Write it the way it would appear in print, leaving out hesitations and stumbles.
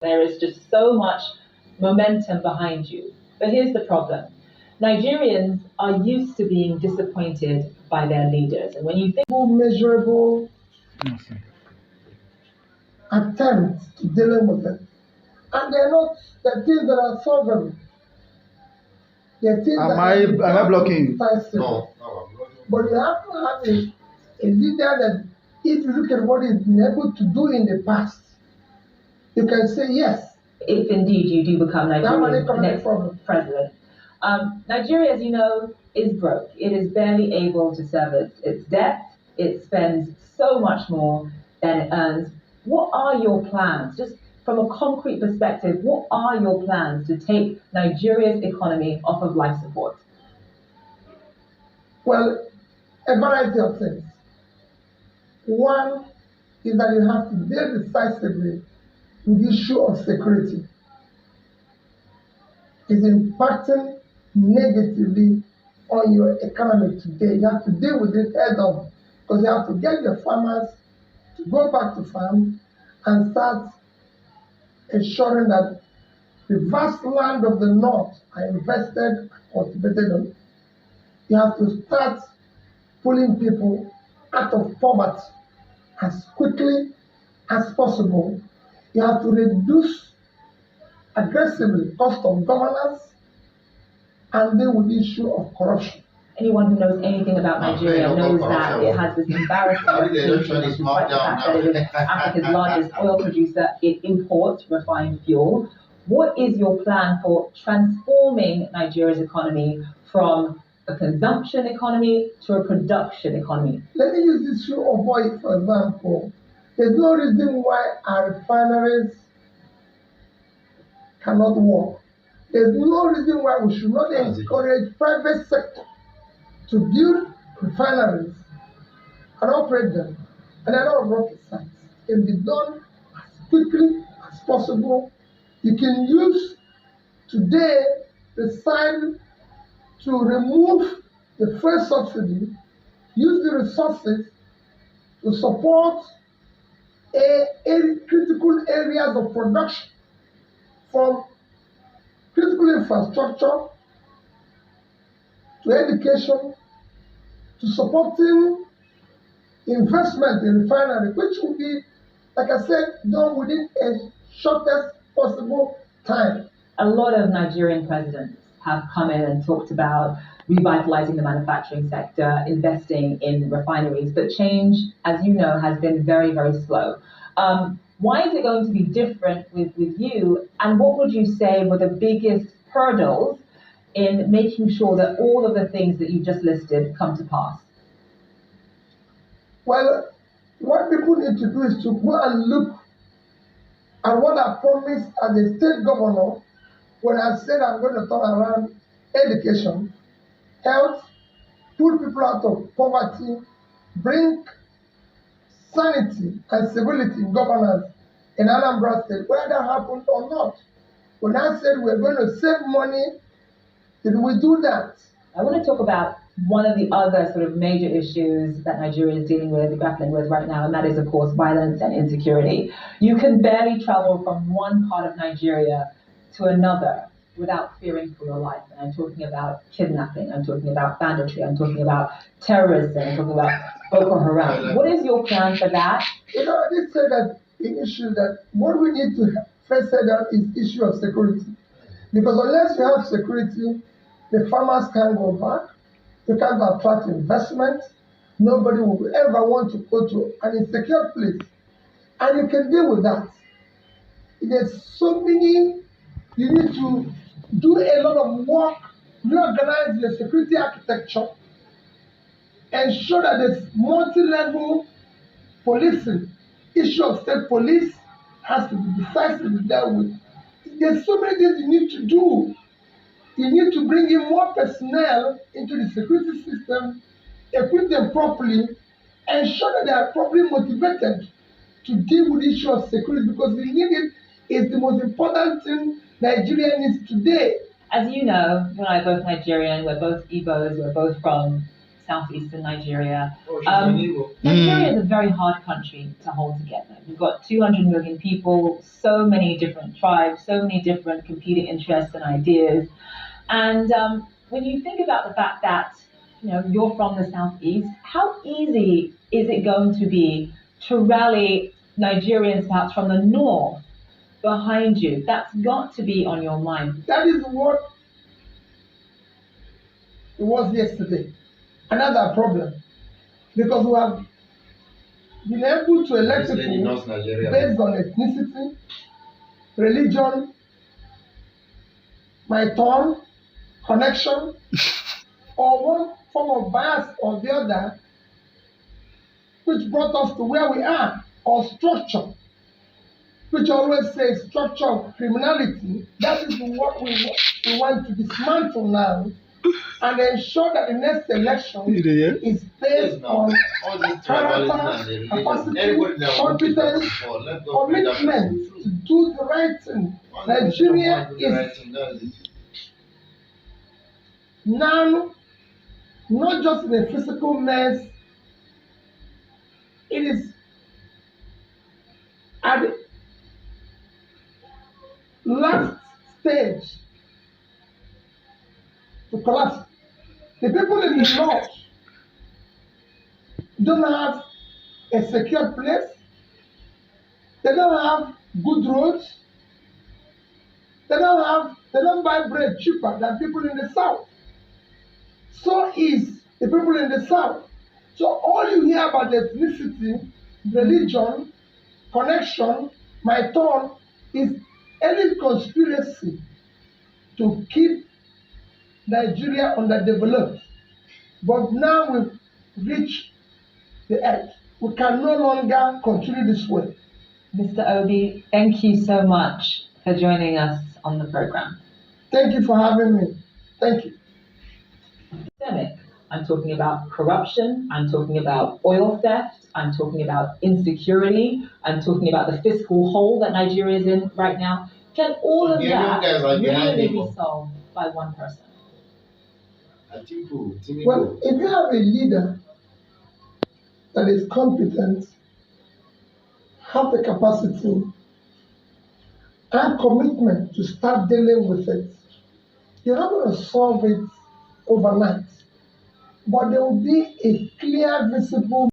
There is just so much momentum behind you. But here's the problem. Nigerians are used to being disappointed by their leaders. And when you think measurable attempts to dealing with it, and they're not the things that are solvable. They're things am I blocking? No. But you have to have a leader that, if you look at what he's been able to do in the past, you can say yes. If indeed you do become Nigeria's next president. Nigeria, as you know, is broke. It is barely able to service its debt. It spends so much more than it earns. What are your plans? Just from a concrete perspective, what are your plans to take Nigeria's economy off of life support? Well, a variety of things. One is that you have to deal decisively with the issue of security. It's impacting negatively on your economy today. You have to deal with it head on, because you have to get your farmers to go back to farm and start ensuring that the vast land of the north are invested and cultivated on. You have to start pulling people out of poverty as quickly as possible. You have to reduce aggressively cost of governance and deal with the issue of corruption. Anyone who knows anything about Nigeria knows that it has this embarrassing reputation, despite the fact that it is Africa's largest oil producer. It imports refined fuel. What is your plan for transforming Nigeria's economy from a consumption economy to a production economy? Let me use this issue of oil, for example. There's no reason why our refineries cannot work. There's no reason why we should not encourage private sector to build refineries and operate them. And they're not rocket science. It can be done as quickly as possible. You can use today decide to remove the first subsidy, use the resources to support critical areas of production, from critical infrastructure to education to supporting investment in refinery, which will be, like I said, done within a shortest possible time. A lot of Nigerian presidents have come in and talked about revitalizing the manufacturing sector, investing in refineries, but change, as you know, has been very, very slow. Why is it going to be different with you? And what would you say were the biggest hurdles in making sure that all of the things that you just listed come to pass? Well, what people need to do is to go and look at what I promised as a state governor when I said I'm going to turn around education, health, pull people out of poverty, bring sanity and civility in governance in Anambra State, whether that happened or not. When I said we're going to save money, did we do that? I want to talk about one of the other sort of major issues that Nigeria is dealing with, grappling with right now, and that is, of course, violence and insecurity. You can barely travel from one part of Nigeria to another without fearing for your life. And I'm talking about kidnapping, I'm talking about banditry, I'm talking about terrorism, I'm talking about Boko Haram. What is your plan for that? You know, I did say that the issue that what we need to first set down is issue of security. Because unless you have security, the farmers can't go back, you can't attract investment, nobody will ever want to go to an insecure place. And you can deal with that. There's so many, you need to do a lot of work, reorganize your security architecture, ensure that there's multi-level policing. Issue of state police has to be decisively dealt with. There's so many things you need to do. You need to bring in more personnel into the security system, equip them properly, ensure that they are properly motivated to deal with the issue of security, because we need it. Is the most important thing Nigeria needs today. As you know, you and I are both Nigerian, we're both Igbos, we're both from southeastern Nigeria. Oh, she's my neighbor. Nigeria is a very hard country to hold together. You've got 200 million people, so many different tribes, so many different competing interests and ideas. And when you think about the fact that you're from the southeast, how easy is it going to be to rally Nigerians perhaps from the north behind you? That's got to be on your mind. That is what it was yesterday. Another problem. Because we have been able to elect people based on ethnicity, religion, my turn, connection, or one form of bias or the other, which brought us to where we are, or structure, which always says structure of criminality. That is what we want to dismantle now and ensure that the next election is based on character, capacity, competence, commitment to do the right thing. Nigeria is now not just in a physical mess, it is at the last stage to collapse. The people in the north don't have a secure place, they don't have good roads, they don't buy bread cheaper than people in the south. So is the people in the south. So all you hear about ethnicity, religion, connection, my turn, is any conspiracy to keep Nigeria underdeveloped. But now we've reached the edge. We can no longer continue this way. Mr. Obi, thank you so much for joining us on the program. Thank you for having me. Thank you. Systemic. I'm talking about corruption, I'm talking about oil theft, I'm talking about insecurity, I'm talking about the fiscal hole that Nigeria is in right now. Can all of that really be solved by one person? Well, if you have a leader that is competent, have the capacity and commitment to start dealing with it, you're not going to solve it overnight. But there will be a clear, visible